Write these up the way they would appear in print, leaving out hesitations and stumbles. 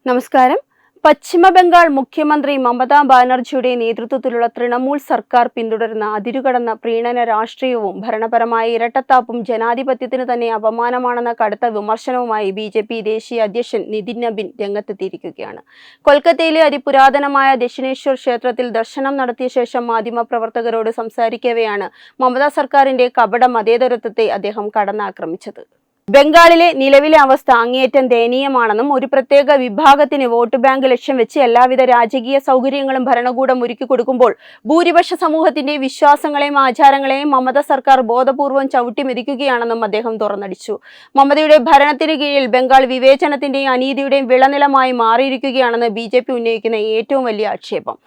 നമസ്കാരം. പശ്ചിമബംഗാൾ മുഖ്യമന്ത്രി മമതാ ബാനർജിയുടെ നേതൃത്വത്തിലുള്ള തൃണമൂൽ സർക്കാർ പിന്തുടരുന്ന അതിരുകടന്ന പ്രീണന രാഷ്ട്രീയവും ഭരണപരമായ ഇരട്ടത്താപ്പും ജനാധിപത്യത്തിന് തന്നെ അപമാനമാണെന്ന കടുത്ത വിമർശനവുമായി ബി.ജെ.പി. ദേശീയ അധ്യക്ഷൻ നിതിൻ നബിൻ രംഗത്തെത്തിയിരിക്കുകയാണ്. കൊൽക്കത്തയിലെ അതിപുരാതനമായ ദക്ഷിണേശ്വർ ക്ഷേത്രത്തിൽ ദർശനം നടത്തിയ ശേഷം മാധ്യമപ്രവർത്തകരോട് സംസാരിക്കവെയാണ് മമതാ സർക്കാരിന്റെ കപട മതേതരത്വത്തെ അദ്ദേഹം കടന്നാക്രമിച്ചത്. ബംഗാളിലെ നിലവിലെ അവസ്ഥ അങ്ങേയറ്റം ദയനീയമാണെന്നും ഒരു പ്രത്യേക വിഭാഗത്തിന് വോട്ട് ബാങ്ക് ലക്ഷ്യം വെച്ച് എല്ലാവിധ രാജകീയ സൗകര്യങ്ങളും ഭരണകൂടം ഒരുക്കി കൊടുക്കുമ്പോൾ ഭൂരിപക്ഷ സമൂഹത്തിന്റെ വിശ്വാസങ്ങളെയും ആചാരങ്ങളെയും മമത സർക്കാർ ബോധപൂർവം ചവിട്ടിമെതിക്കുകയാണെന്നും അദ്ദേഹം തുറന്നടിച്ചു. മമതയുടെ ഭരണത്തിന് കീഴിൽ ബംഗാൾ വിവേചനത്തിന്റെയും അനീതിയുടെയും വിളനിലമായി മാറിയിരിക്കുകയാണെന്ന് ബി.ജെ.പി. ഉന്നയിക്കുന്ന ഏറ്റവും വലിയ ആക്ഷേപം.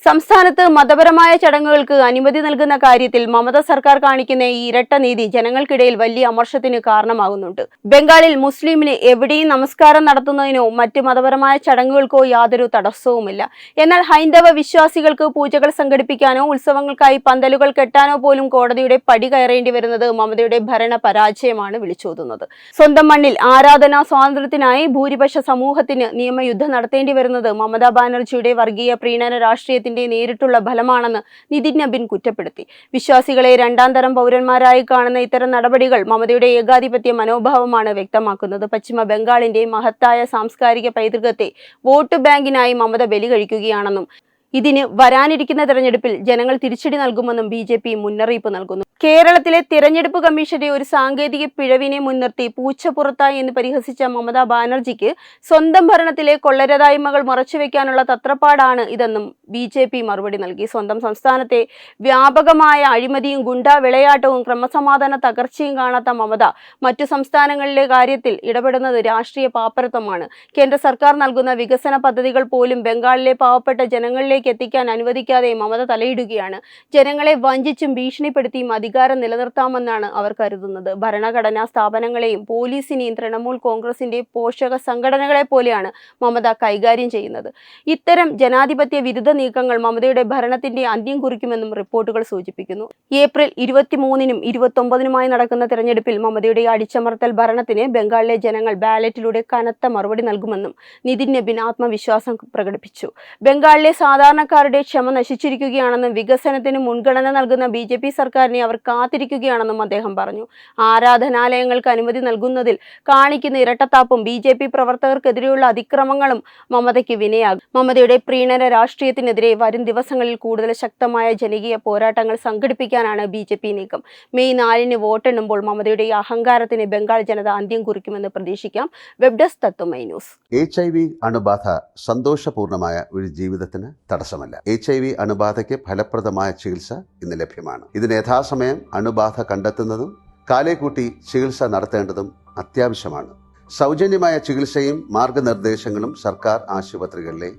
സംസ്ഥാനത്ത് മതപരമായ ചടങ്ങുകൾക്ക് അനുമതി നൽകുന്ന കാര്യത്തിൽ മമത സർക്കാർ കാണിക്കുന്ന ഈ ഇരട്ട നീതി ജനങ്ങൾക്കിടയിൽ വലിയ അമർഷത്തിന് കാരണമാകുന്നുണ്ട്. ബംഗാളിൽ മുസ്ലിമിന് എവിടെയും നമസ്കാരം നടത്തുന്നതിനോ മറ്റ് മതപരമായ ചടങ്ങുകൾക്കോ യാതൊരു തടസ്സവുമില്ല. എന്നാൽ ഹൈന്ദവ വിശ്വാസികൾക്ക് പൂജകൾ സംഘടിപ്പിക്കാനോ ഉത്സവങ്ങൾക്കായി പന്തലുകൾ കെട്ടാനോ പോലും കോടതിയുടെ പടി കയറേണ്ടി വരുന്നത് മമതയുടെ ഭരണ പരാജയമാണ് വിളിച്ചോതുന്നത്. സ്വന്തം മണ്ണിൽ ആരാധനാ സ്വാതന്ത്ര്യത്തിനായി ഭൂരിപക്ഷ സമൂഹത്തിന് നിയമയുദ്ധം നടത്തേണ്ടി വരുന്നത് മമതാ ബാനർജിയുടെ വർഗീയ പ്രീണന രാഷ്ട്രീയത്തിന്റെ നേരിട്ടുള്ള ഫലമാണെന്ന് നിതിൻ നബിൻ കുറ്റപ്പെടുത്തി. വിശ്വാസികളെ രണ്ടാം തരം പൗരന്മാരായി കാണുന്ന ഇത്തരം നടപടികൾ മമതയുടെ ഏകാധിപത്യ മനോഭാവമാണ് വ്യക്തമാക്കുന്നത്. പശ്ചിമ ബംഗാളിന്റെ മഹത്തായ സാംസ്കാരിക പൈതൃകത്തെ വോട്ട് ബാങ്കിനായി മമത ബലി കഴിക്കുകയാണെന്നും ഇതിന് വരാനിരിക്കുന്ന തെരഞ്ഞെടുപ്പിൽ ജനങ്ങൾ തിരിച്ചടി നൽകുമെന്നും ബി.ജെ.പി. മുന്നറിയിപ്പ് നൽകുന്നു. കേരളത്തിലെ തിരഞ്ഞെടുപ്പ് കമ്മീഷന്റെ ഒരു സാങ്കേതിക പിഴവിനെ മുൻനിർത്തി പൂച്ച പുറത്തായി എന്ന് പരിഹസിച്ച മമതാ ബാനർജിക്ക് സ്വന്തം ഭരണത്തിലെ കൊള്ളരുതായ്മകൾ മറച്ചുവെക്കാനുള്ള തത്രപ്പാടാണ് ഇതെന്നും ബി.ജെ.പി. മറുപടി നൽകി. സ്വന്തം സംസ്ഥാനത്തെ വ്യാപകമായ അഴിമതിയും ഗുണ്ടാ വിളയാട്ടവും ക്രമസമാധാന തകർച്ചയും കാണാത്ത മമത മറ്റു സംസ്ഥാനങ്ങളിലെ കാര്യത്തിൽ ഇടപെടുന്നത് രാഷ്ട്രീയ പാപ്പരത്വമാണ്. കേന്ദ്ര സർക്കാർ നൽകുന്ന വികസന പദ്ധതികൾ പോലും ബംഗാളിലെ പാവപ്പെട്ട ജനങ്ങളിലേക്ക് എത്തിക്കാൻ അനുവദിക്കാതെ മമത തലയിടുകയാണ്. ജനങ്ങളെ വഞ്ചിച്ചും ഭീഷണിപ്പെടുത്തിയും അധികാരം നിലനിർത്താമെന്നാണ് അവർ കരുതുന്നത്. ഭരണഘടനാ സ്ഥാപനങ്ങളെയും പോലീസിനെയും തൃണമൂൽ കോൺഗ്രസിന്റെ പോഷക സംഘടനകളെ പോലെയാണ് മമത കൈകാര്യം ചെയ്യുന്നത്. ഇത്തരം ജനാധിപത്യ വിരുദ്ധ നീക്കങ്ങൾ മമതയുടെ ഭരണത്തിന്റെ അന്ത്യം കുറിക്കുമെന്നും റിപ്പോർട്ടുകൾ സൂചിപ്പിക്കുന്നു. ഏപ്രിൽ 23-നും 29-നുമായി നടക്കുന്ന തെരഞ്ഞെടുപ്പിൽ മമതയുടെ അടിച്ചമർത്തൽ ഭരണത്തിന് ബംഗാളിലെ ജനങ്ങൾ ബാലറ്റിലൂടെ കനത്ത മറുപടി നൽകുമെന്നും നിതിൻ നബിൻ ആത്മവിശ്വാസം പ്രകടിപ്പിച്ചു. ബംഗാളിലെ സാധാരണക്കാരുടെ ക്ഷമ നശിച്ചിരിക്കുകയാണെന്നും വികസനത്തിന് മുൻഗണന നൽകുന്ന ബി.ജെ.പി. സർക്കാരിനെ അവർ കാത്തിരിക്കുകയാണെന്നും അദ്ദേഹം പറഞ്ഞു. ആരാധനാലയങ്ങൾക്ക് അനുമതി നൽകുന്നതിൽ കാണിക്കുന്ന ഇരട്ടത്താപ്പും ബി.ജെ.പി. പ്രവർത്തകർക്കെതിരെയുള്ള അതിക്രമങ്ങളും മമതയ്ക്ക് വിനയാകും. മമതയുടെ പ്രീണന രാഷ്ട്രീയത്തിനെതിരെ വരും ദിവസങ്ങളിൽ കൂടുതൽ ശക്തമായ ജനകീയ പോരാട്ടങ്ങൾ സംഘടിപ്പിക്കാനാണ് ബി.ജെ.പി. നീക്കം. മെയ് 4-ന് വോട്ടെണ്ണുമ്പോൾ മമതയുടെ അഹങ്കാരത്തിന് ബംഗാൾ ജനത അന്ത്യം കുറിക്കുമെന്ന് പ്രതീക്ഷിക്കാം. വെബ് ഡെസ്ക് തത്വമൈ ന്യൂസ്. HIV അണുബാധ സന്തോഷപൂർണമായ ഒരു ജീവിതത്തിന് തടസ്സമല്ല. HIV അണുബാധയ്ക്ക് ഫലപ്രദമായ ചികിത്സ ഇന്ന് ലഭ്യമാണ്. ഇതിന് യഥാസമയം അണുബാധ കണ്ടെത്തുന്നതും കാലേക്കൂട്ടി ചികിത്സ നടത്തേണ്ടതും അത്യാവശ്യമാണ്. സൗജന്യമായ ചികിത്സയും മാർഗനിർദ്ദേശങ്ങളും സർക്കാർ ആശുപത്രികളിലെ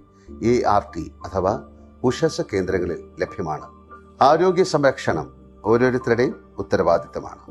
ART അഥവാ ഉഷസ് കേന്ദ്രങ്ങളിൽ ലഭ്യമാണ്. ആരോഗ്യ സംരക്ഷണം ഓരോരുത്തരുടെയും ഉത്തരവാദിത്തമാണ്.